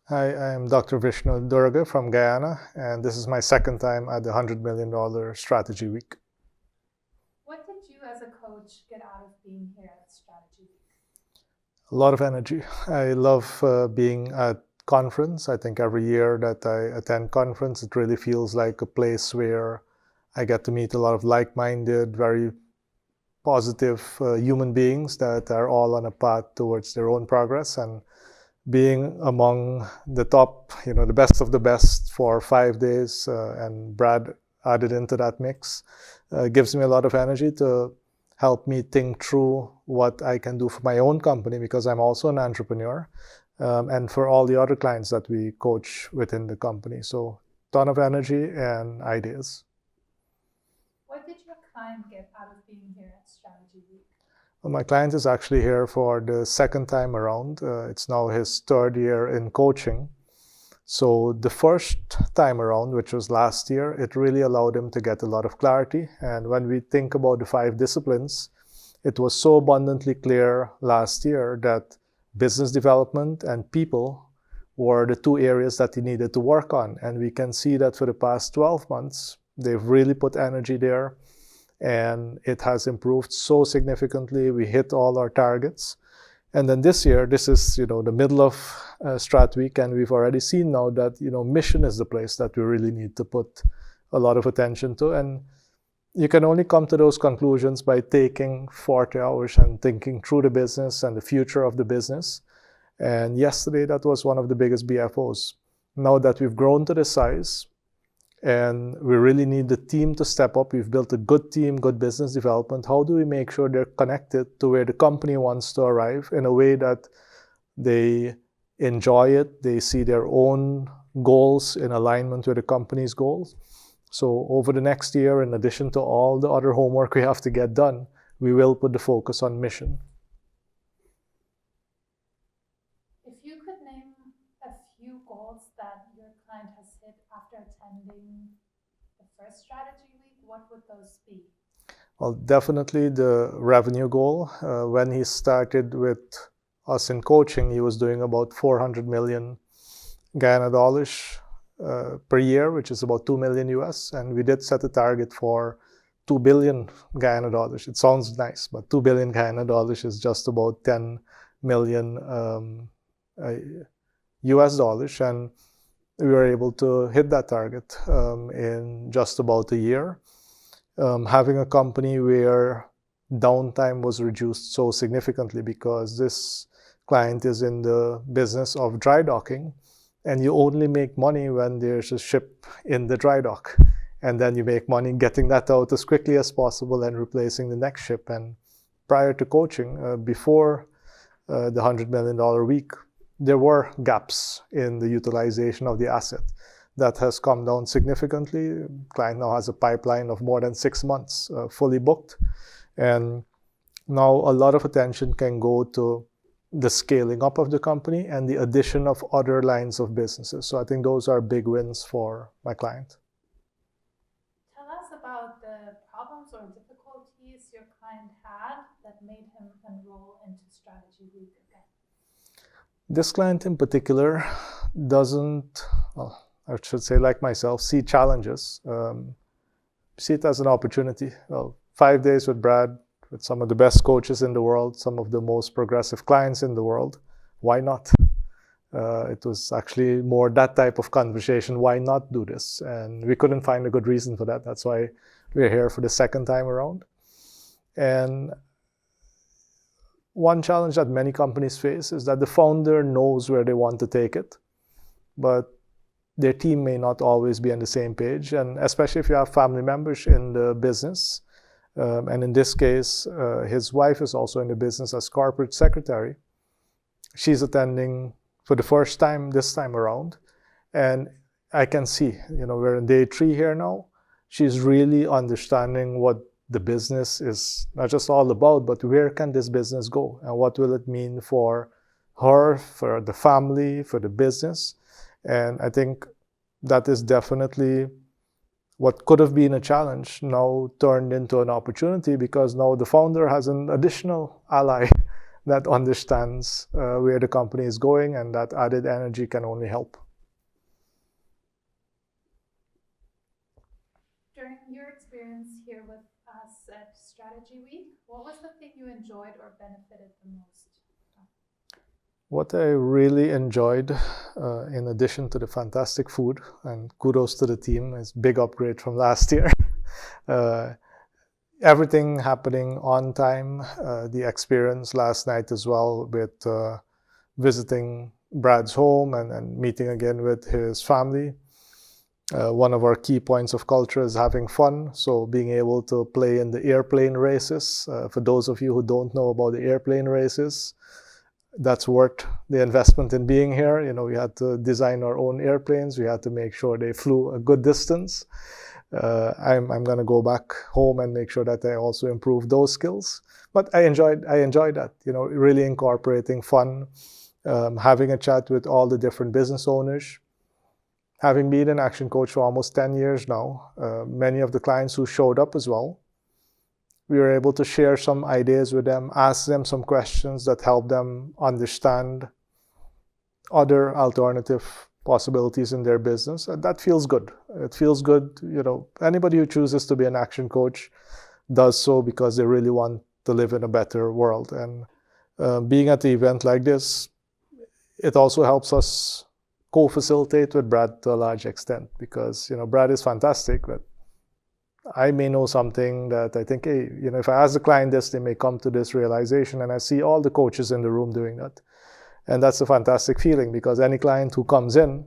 Hi, I am Dr. Vishnu Doerga from Guyana, and this is my second time at the $100 million Strategy Week. What did you as a coach get out of being here at Strategy Week? A lot of energy. I love being at conference. I think every year that I attend conference, it really feels like a place where I get to meet a lot of like-minded, very positive human beings that are all on a path towards their own progress. And being among the top, the best of the best for 5 days, and Brad added into that mix, gives me a lot of energy to help me think through what I can do for my own company, because I'm also an entrepreneur, and for all the other clients that we coach within the company. So ton of energy and ideas. What did your client get out of being here at Strategy Week? Well, my client is actually here for the second time around. It's now his third year in coaching. So the first time around, which was last year, it really allowed him to get a lot of clarity. And when we think about the 5 disciplines, it was so abundantly clear last year that business development and people were the 2 areas that he needed to work on. And we can see that for the past 12 months, they've really put energy there. And it has improved so significantly. We hit all our targets. And then this year, this is the middle of Strat Week, and we've already seen now that mission is the place that we really need to put a lot of attention to. And you can only come to those conclusions by taking 40 hours and thinking through the business and the future of the business. And yesterday, that was one of the biggest BFOs. Now that we've grown to this size, and we really need the team to step up. We've built a good team, good business development. How do we make sure they're connected to where the company wants to arrive in a way that they enjoy it, they see their own goals in alignment with the company's goals? So over the next year, in addition to all the other homework we have to get done, we will put the focus on mission. If you could name a few goals that your client has hit after attending the first Strategy Week, what would those be? Well, definitely the revenue goal. When he started with us in coaching, he was doing about 400 million Guyana dollars per year, which is about 2 million US. And we did set a target for 2 billion Guyana dollars. It sounds nice, but 2 billion Guyana dollars is just about 10 million US dollars. And we were able to hit that target in just about a year. Having a company where downtime was reduced so significantly, because this client is in the business of dry docking, and you only make money when there's a ship in the dry dock, and then you make money getting that out as quickly as possible and replacing the next ship. And prior to coaching, before the $100 million week, there were gaps in the utilization of the asset. That has come down significantly. The client now has a pipeline of more than 6 months fully booked. And now a lot of attention can go to the scaling up of the company and the addition of other lines of businesses. So I think those are big wins for my client. Tell us about the problems or difficulties your client had that made him enroll into Strategy Week again. This client in particular doesn't, well, I should say, like myself, see challenges. See it as an opportunity. Well, 5 days with Brad, with some of the best coaches in the world, some of the most progressive clients in the world. Why not? It was actually more that type of conversation. Why not do this? And we couldn't find a good reason for that. That's why we're here for the second time around. And one challenge that many companies face is that the founder knows where they want to take it, but their team may not always be on the same page, and especially if you have family members in the business. And in this case, his wife is also in the business as corporate secretary. She's attending for the first time this time around, and I can see, we're in day 3 here now. She's really understanding what the business is not just all about, but where can this business go, and what will it mean for her, for the family, for the business. And I think that is definitely what could have been a challenge now turned into an opportunity, because now the founder has an additional ally that understands where the company is going, and that added energy can only help. During your experience here with us at Strategy Week, what was the thing you enjoyed or benefited the most? What I really enjoyed, in addition to the fantastic food, and kudos to the team, is big upgrade from last year. Everything happening on time, the experience last night as well with visiting Brad's home and meeting again with his family. One of our key points of culture is having fun, so being able to play in the airplane races. For those of you who don't know about the airplane races, that's worth the investment in being here. You know, we had to design our own airplanes. We had to make sure they flew a good distance. I'm going to go back home and make sure that I also improve those skills. But I enjoyed that, you know, really incorporating fun, having a chat with all the different business owners. Having been an Action Coach for almost 10 years now, many of the clients who showed up as well, we were able to share some ideas with them, ask them some questions that help them understand other alternative possibilities in their business. And that feels good. It feels good, you know, anybody who chooses to be an Action Coach does so because they really want to live in a better world. And being at the event like this, it also helps us co-facilitate with Brad to a large extent, because, you know, Brad is fantastic, but I may know something that I think, hey, you know, if I ask the client this, they may come to this realization, and I see all the coaches in the room doing that. And that's a fantastic feeling, because any client who comes in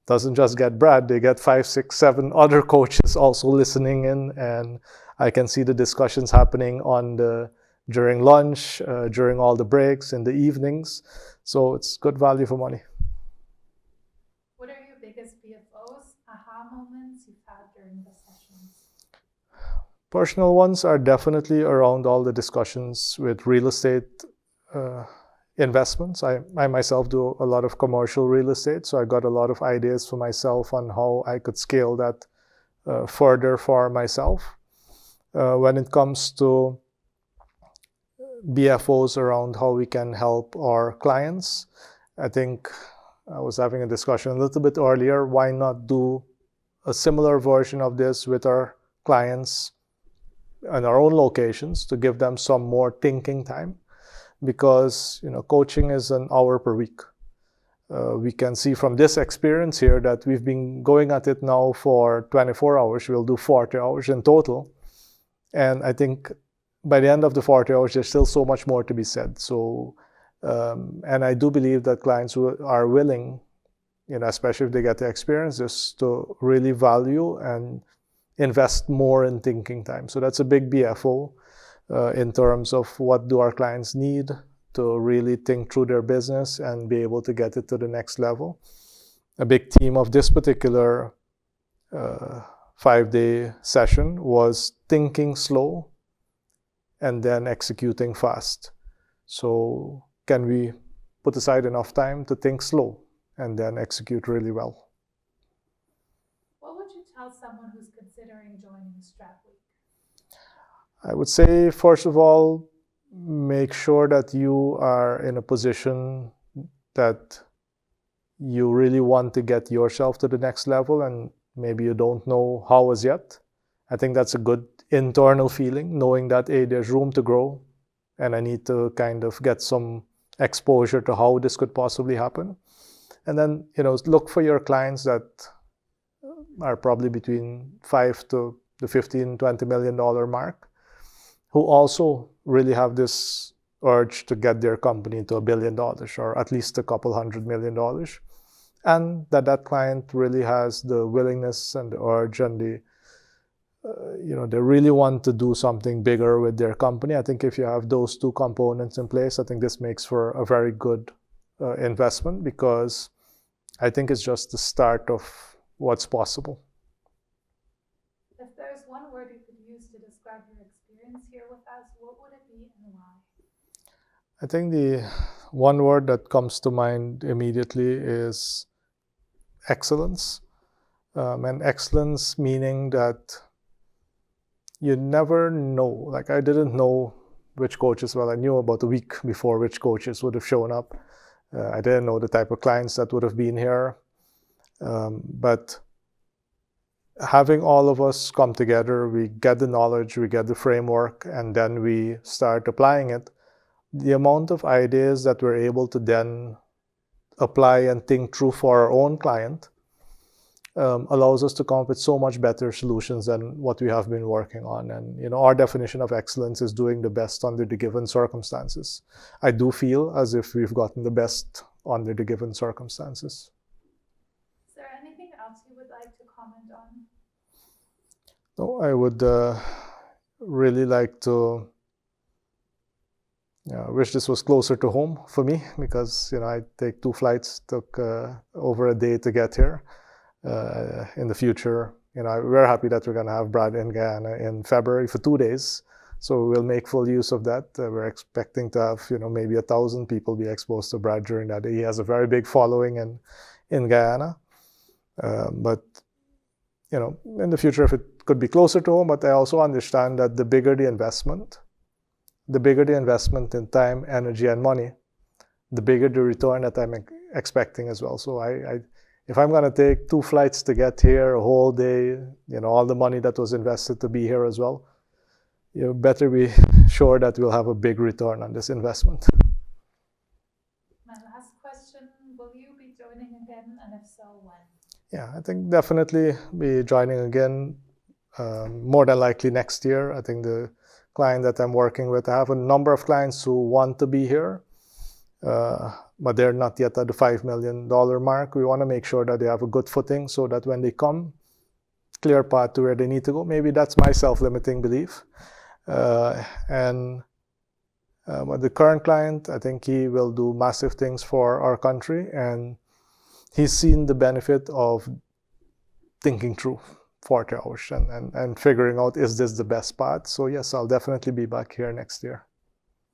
doesn't just get Brad, they get 5, 6, 7 other coaches also listening in, and I can see the discussions happening during lunch, during all the breaks, in the evenings. So it's good value for money. What are your biggest BFOs, aha moments you've had during the sessions? Personal ones are definitely around all the discussions with real estate investments. I myself do a lot of commercial real estate, so I got a lot of ideas for myself on how I could scale that further for myself. When it comes to BFOs around how we can help our clients, I think I was having a discussion a little bit earlier, why not do a similar version of this with our clients in our own locations to give them some more thinking time, because, you know, coaching is an hour per week. We can see from this experience here that we've been going at it now for 24 hours. We'll do 40 hours in total. And I think by the end of the 40 hours, there's still so much more to be said. So, and I do believe that clients who are willing, you know, especially if they get the experience, is to really value and invest more in thinking time. So that's a big BFO in terms of what do our clients need to really think through their business and be able to get it to the next level. A big theme of this particular 5-day session was thinking slow and then executing fast. So can we put aside enough time to think slow and then execute really well? What would you tell someone who's considering joining Strat Week? I would say, first of all, make sure that you are in a position that you really want to get yourself to the next level, and maybe you don't know how as yet. I think that's a good internal feeling, knowing that, hey, there's room to grow, and I need to kind of get some exposure to how this could possibly happen. And then, you know, look for your clients that are probably between 5 to the 15, $20 million mark, who also really have this urge to get their company to $1 billion or at least a couple $100 million. And that client really has the willingness and the urge and the, you know, they really want to do something bigger with their company. I think if you have those two components in place, I think this makes for a very good investment, because I think it's just the start of what's possible. If there's one word you could use to describe your experience here with us, what would it be and why? I think the one word that comes to mind immediately is excellence. And excellence meaning that you never know. Like, I didn't know which coaches, well, I knew about a week before which coaches would have shown up. I didn't know the type of clients that would have been here. But having all of us come together, we get the knowledge, we get the framework, and then we start applying it. The amount of ideas that we're able to then apply and think through for our own client allows us to come up with so much better solutions than what we have been working on. And our definition of excellence is doing the best under the given circumstances. I do feel as if we've gotten the best under the given circumstances. Is there anything else you would like to comment on? No, I would really like to wish this was closer to home for me, because I take 2 flights, took over a day to get here. In the future, we're happy that we're going to have Brad in Guyana in February for 2 days, so we'll make full use of that. We're expecting to have maybe 1,000 people be exposed to Brad during that day. He has a very big following in Guyana, but in the future, if it could be closer to home. But I also understand that the bigger the investment in time, energy, and money, the bigger the return that I'm expecting as well. So if I'm going to take 2 flights to get here, a whole day, all the money that was invested to be here as well, you better be sure that we'll have a big return on this investment. My last question, will you be joining again, and if so, when? Yeah, I think definitely be joining again, more than likely next year. I think the client that I'm working with, I have a number of clients who want to be here, but they're not yet at the $5 million mark. We want to make sure that they have a good footing so that when they come, clear path to where they need to go. Maybe that's my self-limiting belief. But the current client, I think he will do massive things for our country, and he's seen the benefit of thinking through 40 hours and figuring out, is this the best path? So yes, I'll definitely be back here next year.